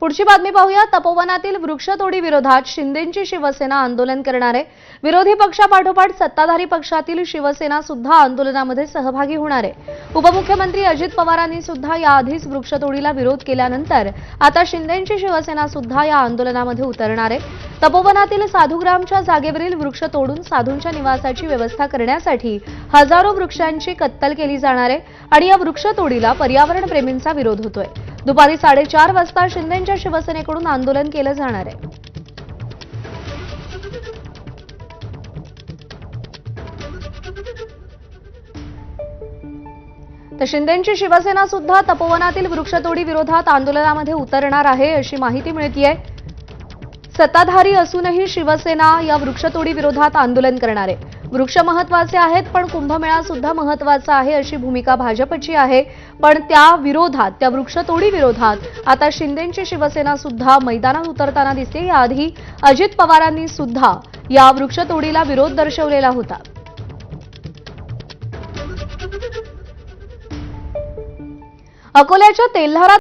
पुढची बातमी पाहूया। तपोवनातील वृक्षतोडी विरोधात शिंदेंची शिवसेना आंदोलन करणार आहे। विरोधी पक्षापाठोपाठ सत्ताधारी पक्षातील शिवसेना सुद्धा आंदोलनामध्ये सहभागी होणार आहे। उपमुख्यमंत्री अजित पवारांनी सुद्धा याआधीच वृक्षतोडीला विरोध केल्यानंतर आता शिंदेंची शिवसेना सुद्धा या आंदोलनामध्ये उतरणार आहे। तपोवनातील साधुग्रामच्या जागेवरील वृक्ष तोडून साधूंच्या निवासाची व्यवस्था करण्यासाठी हजारो वृक्षांची कत्तल केली जाणार आहे आणि या वृक्षतोडीला पर्यावरण प्रेमींचा विरोध होतोय। दुपारी 4:30 वाजता शिंदेंच्या शिवसेनेकडून आंदोलन केलं जाणार आहे। तर शिंदेंची शिवसेना सुद्धा तपोवनातील वृक्षतोडी विरोधात आंदोलनामध्ये उतरणार आहे अशी माहिती मिळतेय। सत्ताधारी असूनही शिवसेना या वृक्षतोडी विरोधात आंदोलन करणार आहे। वृक्ष महत्त्वाचे आहेत पण कुंभमेळा सुद्धा महत्त्वाचा आहे अशी भूमिका भाजपची आहे। पण त्या वृक्षतोडी विरोधात आता शिंदेंची शिवसेना सुद्धा मैदानात उतरताना दिसते। याआधी अजित पवारांनी सुद्धा या वृक्षतोडीला विरोध दर्शवलेला होता। अकोल्याच्या तेल्हारा